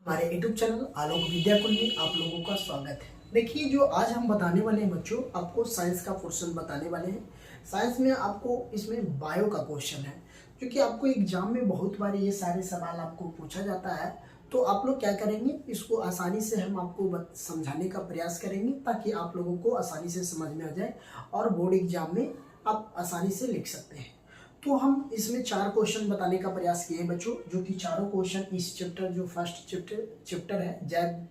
हमारे YouTube channel आलोक विद्याकुल में आप लोगों का स्वागत है। देखिए, जो आज हम बताने वाले हैं बच्चों, आपको साइंस का क्वेश्चन बताने वाले हैं। साइंस में आपको इसमें बायो का क्वेश्चन है, क्योंकि आपको एग्जाम में बहुत बार ये सारे सवाल आपको पूछा जाता है। तो आप लोग क्या करेंगे, इसको आसानी से हम आपको समझाने का प्रयास करेंगे ताकि आप लोगों को आसानी से समझ में आ जाए और बोर्ड एग्जाम में आप आसानी से लिख सकते हैं। तो हम इसमें 4 क्वेश्चन बताने का प्रयास किए हैं बच्चों, जो कि चारों क्वेश्चन इस चैप्टर जो फर्स्ट चैप्टर है जैव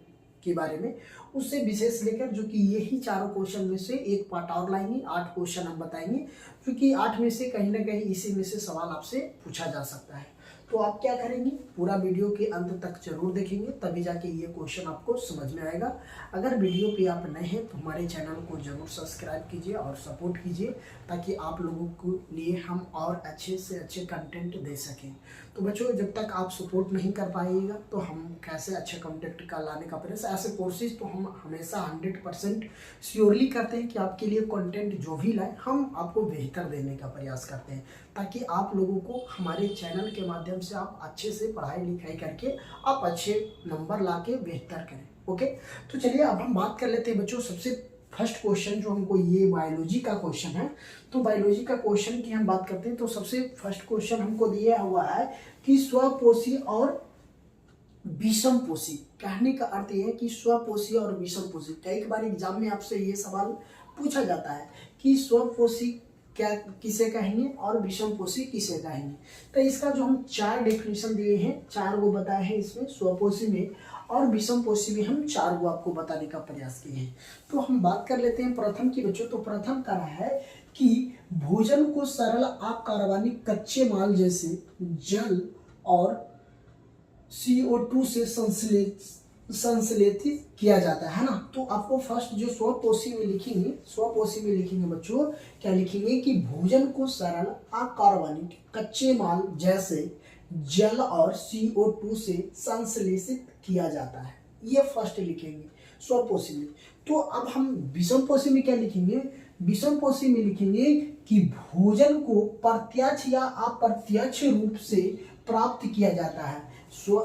के बारे में, उससे विशेष लेकर, जो कि यही चारों क्वेश्चन में से एक पार्ट और लाएंगे। 8 क्वेश्चन हम बताएंगे, क्योंकि 8 में से कहीं ना कहीं इसी में से सवाल आपसे पूछा जा सकता है। तो आप क्या करेंगे, पूरा वीडियो के अंत तक जरूर देखेंगे, तभी जाके ये क्वेश्चन आपको समझ में आएगा। अगर वीडियो पे आप नए हैं तो हमारे चैनल को जरूर सब्सक्राइब कीजिए और सपोर्ट कीजिए, ताकि आप लोगों के लिए हम और अच्छे से अच्छे कंटेंट दे सकें। तो बच्चों, जब तक आप सपोर्ट नहीं कर पाइएगा तो हम कैसे अच्छे कंटेंट का लाने का प्रयास, ऐसे कोर्सेज तो हम हमेशा 100% श्योरली करते हैं कि आपके लिए कंटेंट जो भी लाए हम आपको बेहतर देने का प्रयास करते हैं, ताकि आप लोगों को हमारे चैनल के माध्यम से आप अच्छे से पढ़ाई लिखाई करके आप अच्छे नंबर लाके बेहतर करें। ओके, तो चलिए अब हम बात कर लेते हैं बच्चों। सबसे फर्स्ट क्वेश्चन जो हमको, ये बायोलॉजी का क्वेश्चन है। तो बायोलॉजी का क्वेश्चन की हम बात करते हैं, तो सबसे फर्स्ट क्वेश्चन हमको दिया हुआ है कि स्वपोषी और विषमपोषी। कहने का अर्थ यह है कि स्वपोषी और विषमपोषी। कई बार एग्जाम में आपसे ये सवाल पूछा जाता है कि स्वपोषी क्या किसे कहेंगे और विषमपोषी किसे कहेंगे। तो इसका जो हम 4 डेफिनेशन दिए हैं, 4 वो बताए हैं इसमें, स्वपोषी में और विषमपोषी में हम 4 वो आपको बताने का प्रयास किए हैं। तो हम बात कर लेते हैं प्रथम की बच्चों। तो प्रथम का है कि भोजन को सरल अकार्बनिक कच्चे माल जैसे जल और CO2 से संश्लेषित किया जाता है ना। तो आपको फर्स्ट जो स्वपोषी में लिखेंगे बच्चों, क्या लिखेंगे कि भोजन को सरल अकार्बनिक कच्चे माल जैसे जल और CO2 से संश्लेषित किया जाता है। ये फर्स्ट लिखेंगे स्वपोषी में। तो अब हम विषमपोषी में क्या लिखेंगे, विषमपोषी में लिखेंगे कि भोजन को प्रत्यक्ष या अप्रत्यक्ष रूप से प्राप्त किया जाता है।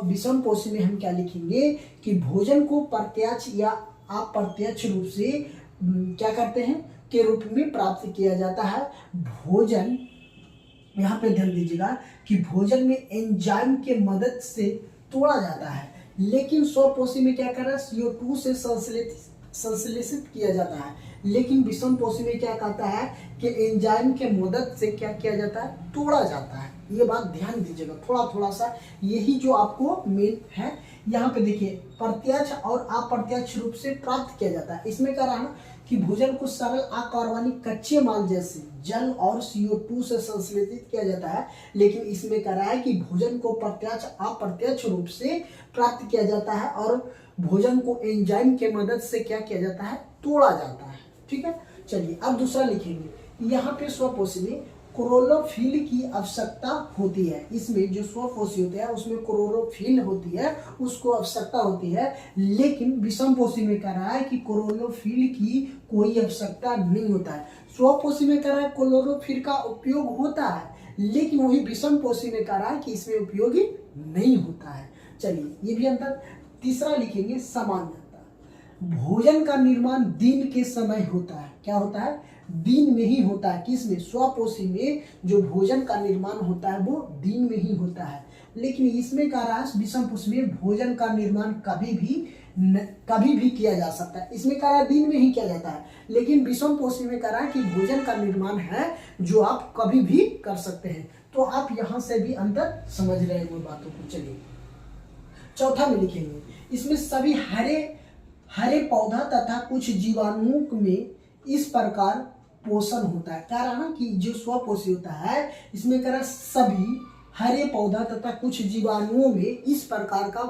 विषमपोषी में हम क्या लिखेंगे कि भोजन को प्रत्यक्ष या अप्रत्यक्ष रूप से क्या करते हैं के रूप में प्राप्त किया जाता है। भोजन, यहाँ पे ध्यान दीजिएगा कि भोजन में एंजाइम के मदद से तोड़ा जाता है, लेकिन स्वपोषी में क्या कर रहा है, CO2 से संश्लेषित किया जाता है। लेकिन विषमपोषी में क्या कहता है कि एंजाइम के मदद से क्या किया जाता है, तोड़ा जाता है। ये बात ध्यान दीजिएगा थोड़ा सा, यही जो आपको मेन है। यहाँ पे देखिए, प्रत्यक्ष और अप्रत्यक्ष रूप से प्राप्त किया जाता है। इसमें क्या रहा कि भोजन को सरल अकार्बनिक कच्चे माल जैसे जल और CO2 से संश्लेषित किया जाता है, लेकिन इसमें क्या रहा है कि भोजन को प्रत्यक्ष अप्रत्यक्ष रूप से प्राप्त किया जाता है और भोजन को एंजाइम के मदद से क्या किया जाता है, तोड़ा जाता है। ठीक है, चलिए अब दूसरा लिखेंगे। यहाँ पे स्वपोषी में क्लोरोफिल की आवश्यकता होती है। इसमें जो स्वपोषी होते हैं उसमें क्लोरोफिल होती है, उसको आवश्यकता होती है। लेकिन विषमपोषी में कह रहा है कि क्लोरोफिल की कोई आवश्यकता नहीं होता है। स्वपोषी में कह रहा है क्लोरोफिल का उपयोग होता है, लेकिन वही विषमपोषी में कह रहा है कि इसमें उपयोगी नहीं होता है। चलिए ये भी अंतर। तीसरा लिखेंगे सामान्यता। भोजन का निर्माण दिन के समय होता है। क्या होता है, दिन में ही होता है। किसमें, स्वपोषी में जो भोजन का निर्माण होता है वो दिन में ही होता है। लेकिन इसमें कह रहा है विषमपोषी में भोजन का निर्माण कभी भी किया जा सकता है। इसमें कह रहा है दिन में ही किया जाता है, लेकिन विषमपोषी में कह रहा है कि भोजन का निर्माण है जो आप कभी भी कर सकते हैं। तो आप यहाँ से भी अंतर समझ रहे हैं बातों को। चलिए चौथा में लिखेंगे, इसमें सभी हरे पौधा तथा कुछ जीवाणुओं में इस प्रकार पोषण होता है। कह रहा ना कि जो स्वपोषी होता है, इसमें कह रहा सभी हरे पौधा तथा कुछ जीवाणुओं में इस प्रकार का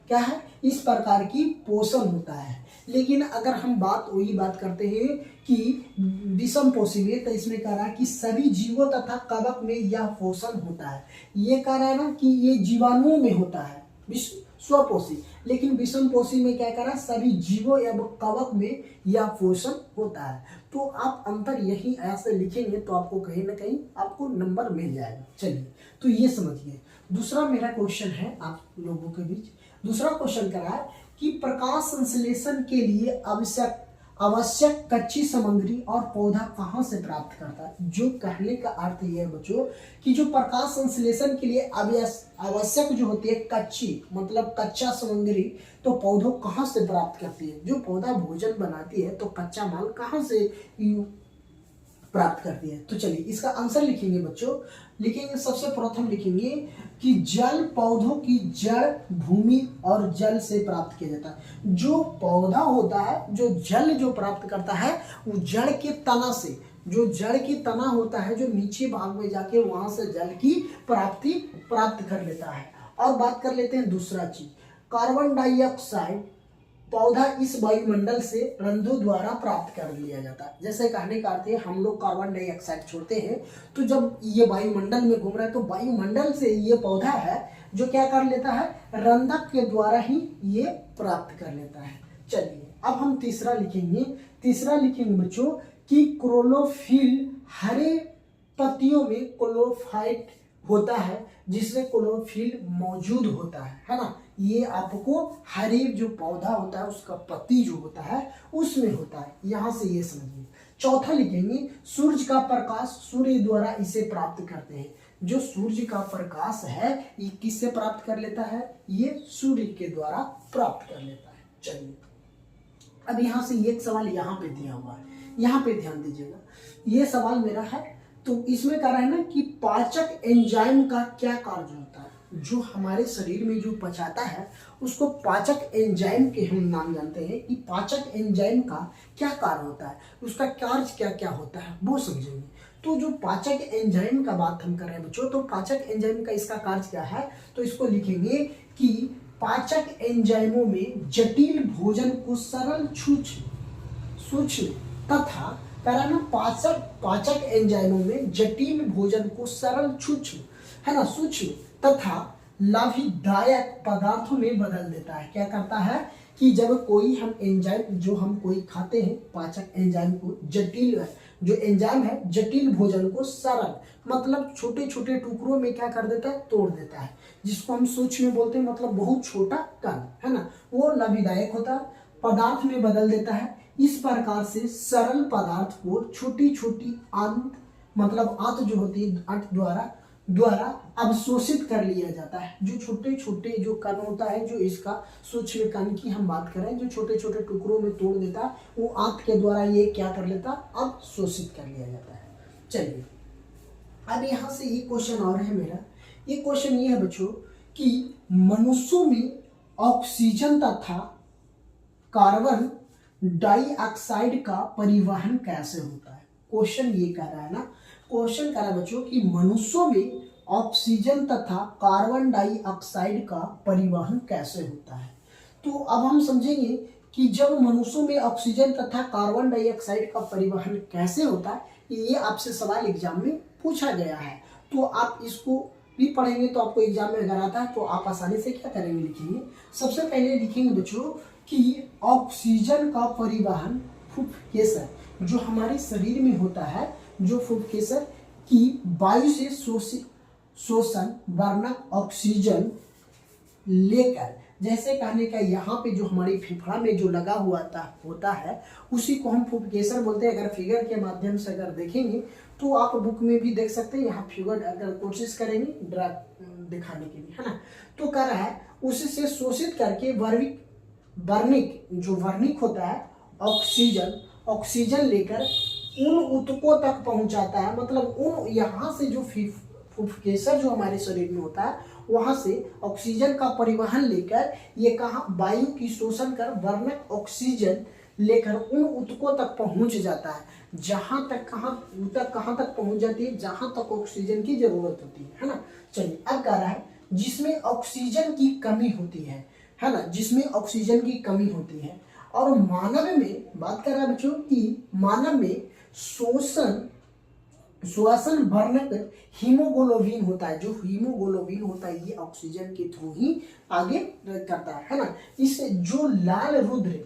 क्या है, इस प्रकार की पोषण होता है। लेकिन अगर हम वही बात करते हैं कि विषमपोषी में, तो इसमें कह रहा है कि सभी जीवों तथा कवक में यह पोषण होता है। ये कह रहा है ना कि ये जीवाणुओं में होता है स्वपोषी, लेकिन विषमपोषी में क्या करा, सभी जीवों या कवक में यह पोषण होता है। तो आप अंतर यही ऐसे लिखेंगे तो आपको कहीं ना कहीं आपको नंबर मिल जाएगा। चलिए तो ये समझिए। दूसरा मेरा क्वेश्चन है आप लोगों के बीच, दूसरा क्वेश्चन करा है कि प्रकाश संश्लेषण के लिए आवश्यक आवश्यक कच्ची सामग्री और पौधा कहाँ से प्राप्त करता है। जो कहने का अर्थ यह है बच्चों कि जो प्रकाश संश्लेषण के लिए आवश्यक जो होती है कच्ची मतलब कच्चा सामग्री तो पौधों कहाँ से प्राप्त करती है। जो पौधा भोजन बनाती है तो कच्चा माल कहाँ से प्राप्त करती है। तो चलिए इसका आंसर लिखेंगे बच्चों। लिखेंगे सबसे प्रथम लिखेंगे कि जल पौधों की जड़ भूमि और जल से प्राप्त किया जाता है। जो पौधा होता है जो जल जो प्राप्त करता है वो जड़ के तना से, जो जड़ की तना होता है जो नीचे भाग में जाके वहां से जल की प्राप्त कर लेता है। और बात कर लेते हैं दूसरा चीज, कार्बन डाइऑक्साइड पौधा इस वायुमंडल से रंध्रों द्वारा प्राप्त कर लिया जाता है। जैसे कहने का अर्थ है हम लोग कार्बन डाइऑक्साइड छोड़ते हैं तो जब ये वायुमंडल में घूम रहा है तो वायुमंडल से ये पौधा है जो क्या कर लेता है, रंध्रक के द्वारा ही ये प्राप्त कर लेता है। चलिए अब हम तीसरा लिखेंगे बच्चों कि क्लोरोफिल हरे पत्तियों में क्लोरोफाइट होता है जिसमें क्लोरोफिल मौजूद होता है ना। ये आपको हरे जो पौधा होता है उसका पत्ती जो होता है उसमें होता है, यहां से ये समझिए। चौथा लिखेंगे सूर्य का प्रकाश सूर्य द्वारा इसे प्राप्त करते हैं। जो सूर्य का प्रकाश है ये किससे प्राप्त कर लेता है, ये सूर्य के द्वारा प्राप्त कर लेता है। चलिए अब यहां से एक सवाल यहाँ पे दिया हुआ है, यहाँ पे ध्यान दीजिएगा। ये सवाल मेरा है तो इसमें कह रहा है ना कि पाचक एंजाइम का क्या कार्य होता है। जो हमारे शरीर में जो पचाता है उसको पाचक एंजाइम के हम नाम जानते हैं कि पाचक एंजाइम का क्या कार्य होता है, उसका कार्य क्या क्या होता है वो समझेंगे। तो जो पाचक एंजाइम का बात हम कर रहे हैं बच्चों, तो पाचक एंजाइम का इसका कार्य क्या है तो इसको लिखेंगे कि पाचक एंजाइमों में जटिल भोजन को सरल सूक्ष्म तथा कराना पाचक एंजाइमों में जटिल भोजन को सरल सूक्ष्म है ना सूक्ष्म तथा लाभदायक पदार्थों में बदल देता है। क्या करता है कि जब कोई हम एंजाइम जो हम कोई खाते हैं पाचक एंजाइम को जटिल जो एंजाइम है जटिल भोजन को सरल मतलब छोटे छोटे टुकड़ों में क्या कर देता है, तोड़ देता है, जिसको हम सूक्ष्म में बोलते हैं मतलब बहुत छोटा कण है ना, वो लाभदायक होता है, पदार्थ में बदल देता है। इस प्रकार से सरल पदार्थ को छोटी छोटी आंत मतलब आंत जो होती है आंत द्वारा अवशोषित कर लिया जाता है। जो छोटे छोटे जो कण होता है जो इसका सूक्ष्म कण की हम बात करें जो छोटे छोटे टुकड़ों में तोड़ देता है वो आंत के द्वारा ये क्या कर लेता है, अवशोषित कर लिया जाता है। चलिए अब यहाँ से ये क्वेश्चन और है मेरा, ये क्वेश्चन ये है बच्चों कि मनुष्यों में ऑक्सीजन तथा कार्बन डाइऑक्साइड का परिवहन कैसे होता है। क्वेश्चन ये कह रहा है ना, क्वेश्चन कह रहा है बच्चों कि मनुष्यों में ऑक्सीजन तथा कार्बन डाइऑक्साइड का परिवहन कैसे होता है। तो अब हम समझेंगे कि जब मनुष्यों में ऑक्सीजन तथा कार्बन डाइऑक्साइड का परिवहन कैसे होता है, ये आपसे सवाल एग्जाम में पूछा गया है। तो आप इसको भी पढ़ेंगे तो आपको एग्जाम में अगर आता है तो आप आसानी से क्या करेंगे, लिखेंगे। सबसे पहले लिखेंगे बच्चों कि ऑक्सीजन का परिवहन फुफ्फुस जो हमारे शरीर में होता है, जो फुफ्फुस की वायु से शोषण वर्णक ऑक्सीजन लेकर, जैसे कहने का यहाँ पे जो हमारी फेफड़ा में जो लगा हुआ होता है उसी को हम फुफ्फुस बोलते हैं। अगर फिगर के माध्यम से अगर देखेंगे तो आप बुक में भी देख सकते हैं, यहाँ फिगर अगर कोशिश करेंगे ड्रा दिखाने के लिए है ना, तो कह रहा है उसी से शोषित करके वर्णिक होता है ऑक्सीजन लेकर उन ऊतकों तक पहुंचाता है। मतलब उन यहाँ से जो फुफ्फुस जो हमारे शरीर में होता है वहां से ऑक्सीजन का परिवहन लेकर ये कहा वायु की शोषण कर वर्णक ऑक्सीजन लेकर उन ऊतकों तक पहुंच जाता है। जहां तक कहां तक पहुंच जाती है, जहां तक ऑक्सीजन की जरूरत होती है ना। चलिए अब कह रहा है जिसमें ऑक्सीजन की कमी होती है ना, जिसमें ऑक्सीजन की कमी होती है। और मानव में बात कर रहा है बच्चों कि मानव में श्वसन वर्णक हीमोग्लोबिन होता है। जो हीमोग्लोबिन होता है ये ऑक्सीजन के थ्रू ही आगे करता है ना। इससे जो लाल रुद्र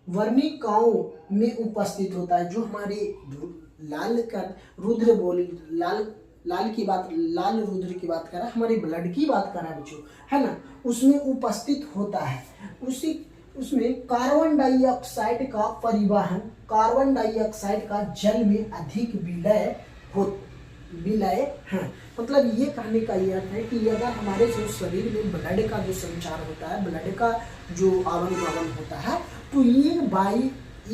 वर्णिकाओं में उपस्थित होता है, जो हमारे लाल लाल रुधिर की बात कर रहा है, हमारे ब्लड की बात कर रहा है बच्चों, है ना, उसमें उपस्थित होता है। उसमें कार्बन डाइऑक्साइड का परिवहन, कार्बन डाइऑक्साइड का जल में अधिक विलय है। मतलब ये कहने का ये अर्थ है कि अगर हमारे जो शरीर में ब्लड का जो संचार होता है, ब्लड का जो आवागमन होता है, तो ये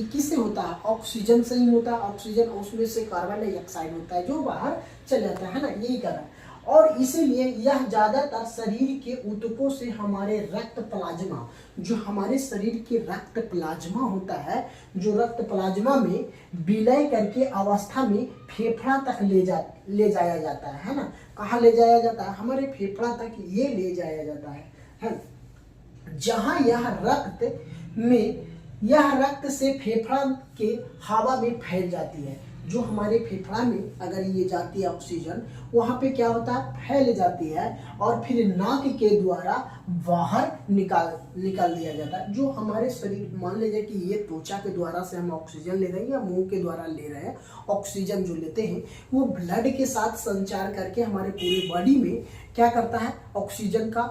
किससे होता है? ऑक्सीजन से ही होता है। ऑक्सीजन, उसमें से कार्बन डाइऑक्साइड होता है जो बाहर चले जाता है ना, यही कर रहा है। और इसीलिए यह ज्यादातर शरीर के ऊतकों से हमारे रक्त प्लाज्मा, जो हमारे शरीर के रक्त प्लाज्मा होता है, जो रक्त प्लाज्मा में विलय करके अवस्था में फेफड़ा तक ले जाया जाता है ना। कहाँ ले जाया जाता है? हमारे फेफड़ा तक ये ले जाया जाता है। जहाँ यह रक्त से फेफड़ा के हवा में फैल जाती है। जो हमारे फेफड़ा में अगर ये जाती है ऑक्सीजन, वहाँ पे क्या होता है? फैल जाती है और फिर नाक के द्वारा बाहर निकाल दिया जाता है। जो हमारे शरीर, मान लीजिए कि ये त्वचा के द्वारा से हम ऑक्सीजन ले रहे हैं या मुंह के द्वारा ले रहे हैं, ऑक्सीजन जो लेते हैं वो ब्लड के साथ संचार करके हमारे पूरे बॉडी में क्या करता है? ऑक्सीजन का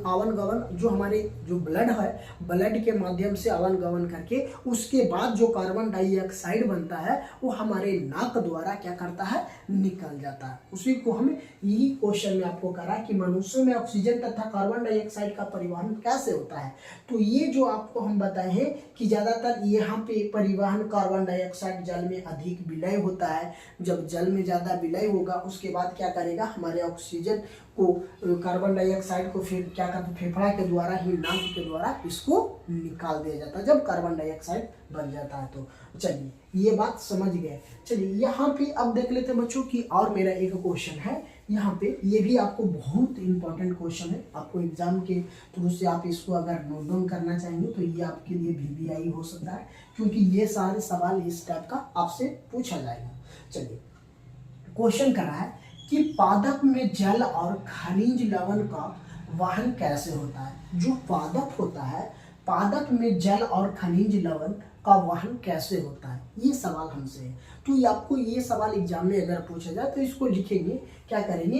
आवन गमन, जो हमारे जो ब्लड है, ब्लड के माध्यम से आवन गमन करके उसके बाद जो कार्बन डाइऑक्साइड बनता है वो हमारे नाक द्वारा क्या करता है? निकल जाता है। उसी को हमें यही क्वेश्चन में आपको करा कि मनुष्यों में ऑक्सीजन तथा कार्बन डाइऑक्साइड का परिवहन कैसे होता है। तो ये जो आपको हम बताए हैं कि ज्यादातर यहाँ पे परिवहन कार्बन डाइऑक्साइड जल में अधिक विलय होता है। जब जल में ज्यादा विलय होगा उसके बाद क्या करेगा? हमारे ऑक्सीजन को, कार्बन डाइऑक्साइड को फिर क्या करते हैं? फेफड़ा के द्वारा ही, नाक के द्वारा इसको निकाल दिया जाता है जब कार्बन डाइऑक्साइड बन जाता है। तो चलिए ये बात समझ गए। चलिए यहाँ पे अब देख लेते हैं बच्चों की, और मेरा एक क्वेश्चन है यहाँ पे, ये भी आपको बहुत इंपॉर्टेंट क्वेश्चन है। आपको एग्जाम के थ्रू से आप इसको अगर नोट डाउन करना चाहेंगे तो ये आपके लिए VVI हो सकता है, क्योंकि ये सारे सवाल इस टाइप का आपसे पूछा जाएगा। चलिए क्वेश्चन कर रहा है कि पादप में जल और खनिज लवण का वहन कैसे होता है। जो पादप होता है, पादप में जल और खनिज लवण का वहन कैसे होता है, ये सवाल हमसे है। तो आपको ये सवाल एग्जाम में अगर पूछा जाए तो इसको लिखेंगे, क्या करेंगे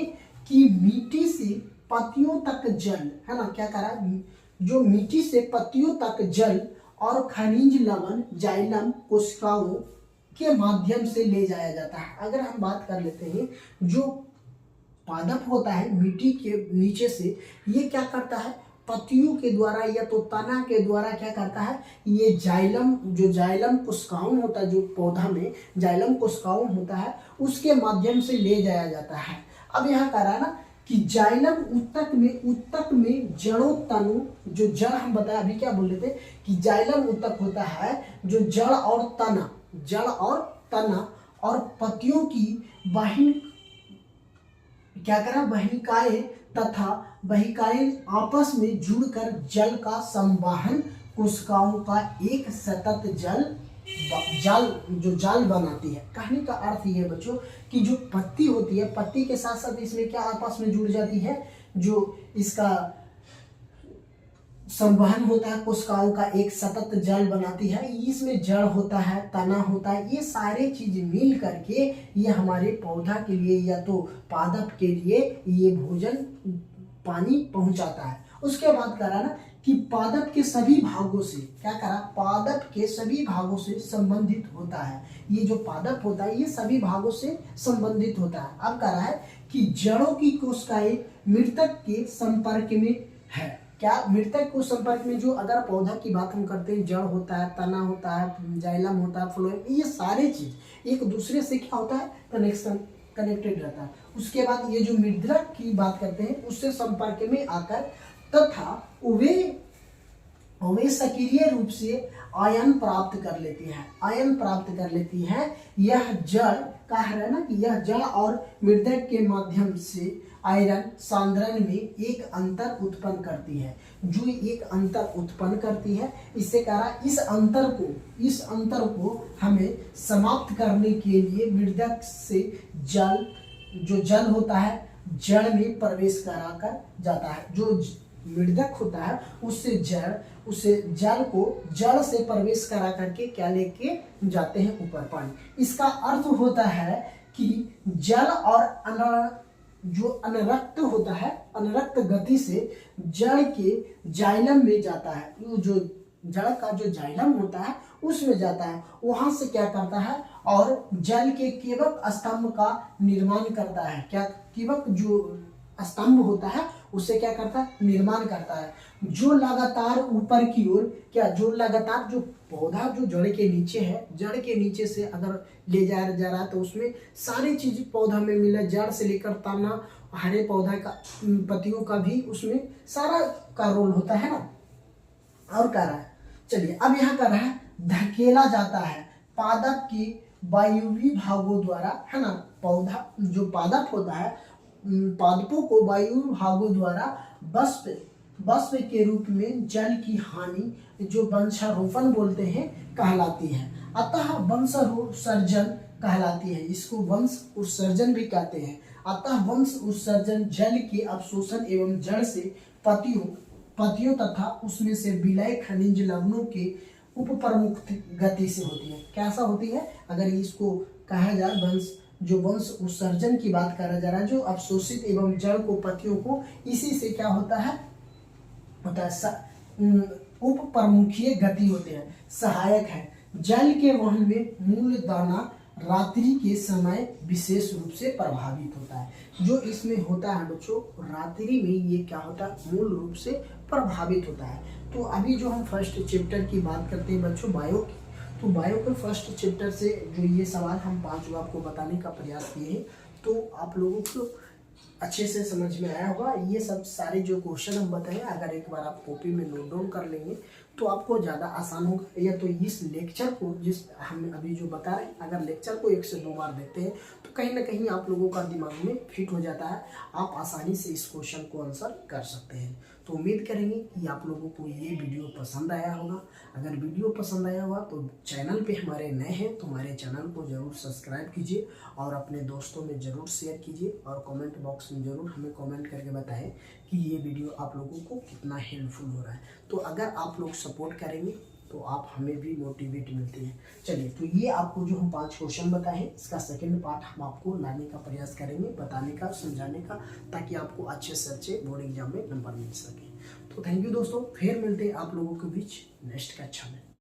कि मिट्टी से पत्तियों तक जल, है ना, क्या करा, जो मिट्टी से पत्तियों तक जल और खनिज लवण जाइलम कोशिकाओं के माध्यम से ले जाया जाता है। अगर हम बात कर लेते हैं, जो पादप होता है मिट्टी के नीचे से, ये क्या करता है? पत्तियों के द्वारा या तो तना के द्वारा क्या करता है? ये जाइलम, जो जाइलम कोशिकाओं होता है, जो पौधा में जाइलम कोशिकाओं होता है, उसके माध्यम से ले जाया जाता है। अब यहाँ कह रहा है ना कि जाइलम ऊतक में जड़ों तनु, जो जड़ हम बताया अभी क्या बोल रहे थे कि जाइलम ऊतक होता है जो जड़ और तना और पत्तियों की बहिकाएं तथा बहिकाएं आपस में जुड़कर जल का संवाहन कोशिकाओं का एक सतत जाल बनाती है। कहने का अर्थ ये है बच्चों कि जो पत्ती होती है, पत्ती के साथ साथ इसमें क्या आपस में जुड़ जाती है, जो इसका संवहन होता है, कोशिकाओं का एक सतत जाल बनाती है। इसमें जड़ होता है, तना होता है, ये सारे चीज मिल करके ये हमारे पौधा के लिए या तो पादप के लिए ये भोजन पानी पहुंचाता है। उसके बाद करा ना कि पादप के सभी भागों से क्या करा, पादप के सभी भागों से संबंधित होता है। ये जो पादप होता है ये सभी भागों से संबंधित होता है। अब करा है कि जड़ों की कोशिकाएं मृतक के संपर्क में है। क्या मृतक को संपर्क में, जो अगर पौधा की बात हम करते हैं, जड़ होता है, तना होता है, जाइलम होता है, फ्लोएम, ये सारे चीज एक दूसरे से क्या होता है, कनेक्टेड रहता है। उसके बाद ये जो मृदक की बात करते हैं उससे संपर्क में आकर तथा वे सक्रिय रूप से आयन प्राप्त कर लेती है। यह जड़ का है ना कि यह जड़ और मृदक के माध्यम से आयरन सांद्रण में एक अंतर उत्पन्न करती है। जो एक अंतर उत्पन्न करती है, इससे कहा इस अंतर को हमें समाप्त करने के लिए मृदक से जल होता है जड़ में प्रवेश कराकर जाता है। जो मृदक होता है उससे जल को जड़ से प्रवेश करा करके क्या लेके जाते हैं ऊपर पानी। इसका अर्थ होता है कि जल और जो अनरक्त होता है, अनरक्त गति से जड़ के जाइलम में जाता है, जो जड़ का जो जाइलम होता है उसमें जाता है, वहां से क्या करता है और जल के केवक स्तंभ का निर्माण करता है। क्या केवक जो स्तंभ होता है उससे क्या करता है, निर्माण करता है, जो लगातार ऊपर की ओर क्या, जो लगातार जो पौधा जो जड़ के नीचे है, जड़ के नीचे से अगर ले जा रहा है तो उसमें सारी चीज पौधा में मिले, जड़ से लेकर तना, हरे पौधा का पत्तियों का भी उसमें सारा का रोल होता है ना। और कह रहा है, चलिए अब यहाँ कर रहा है धकेला जाता है पादप के वायुवी भागों द्वारा, है ना। पौधा जो पादप होता है, पादपों को वायु भागों द्वारा वाष्प के रूप में जल की हानि, जो वंशारोपण बोलते हैं, कहलाती है। अतः वंशोत्सर्जन कहलाती है, इसको वंश उत्सर्जन भी कहते हैं। अतः वंश उत्सर्जन जल के अवशोषण एवं जड़ से पतियों तथा उसमें से विलय खनिज लवणों के उपप्रमुख गति से होती है। कैसा होती है, अगर इसको कहा जाए वंश उत्सर्जन की बात करा जा रहा है, जो अवशोषित एवं जड़ को पतियों को, इसी से क्या होता है उपप्रमुखीय गति होते हैं, सहायक है। जल के वहन में मूल दाना रात्रि के समय विशेष रूप से प्रभावित होता है। जो इसमें होता है बच्चों, रात्रि में ये क्या होता है, मूल रूप से प्रभावित होता है। तो अभी जो हम फर्स्ट चैप्टर की बात करते हैं बच्चों बायो की, तो बायो के फर्स्ट चैप्टर से जो ये सवाल हम 5 आपको बताने का प्रयास किए हैं, तो आप लोगों को अच्छे से समझ में आया होगा। ये सब सारे जो क्वेश्चन हम बताए, अगर एक बार आप कॉपी में नोट डाउन कर लेंगे तो आपको ज़्यादा आसान होगा। या तो इस लेक्चर को, जिस हम अभी जो बता रहे हैं, अगर लेक्चर को 1 से 2 बार देखते हैं तो कहीं ना कहीं आप लोगों का दिमाग में फिट हो जाता है, आप आसानी से इस क्वेश्चन को आंसर कर सकते हैं। तो उम्मीद करेंगे कि आप लोगों को ये वीडियो पसंद आया होगा। अगर वीडियो पसंद आया होगा तो चैनल पे हमारे नए हैं तो हमारे चैनल को ज़रूर सब्सक्राइब कीजिए और अपने दोस्तों में ज़रूर शेयर कीजिए, और कमेंट बॉक्स में ज़रूर हमें कमेंट करके बताएं कि ये वीडियो आप लोगों को कितना हेल्पफुल हो रहा है। तो अगर आप लोग सपोर्ट करेंगे तो आप हमें भी मोटिवेट मिलते हैं। चलिए, तो ये आपको जो हम 5 क्वेश्चन बताए हैं, इसका सेकंड पार्ट हम आपको लाने का प्रयास करेंगे, बताने का, समझाने का, ताकि आपको अच्छे से अच्छे बोर्ड एग्जाम में नंबर मिल सके। तो थैंक यू दोस्तों, फिर मिलते हैं आप लोगों के बीच नेक्स्ट कक्षा में।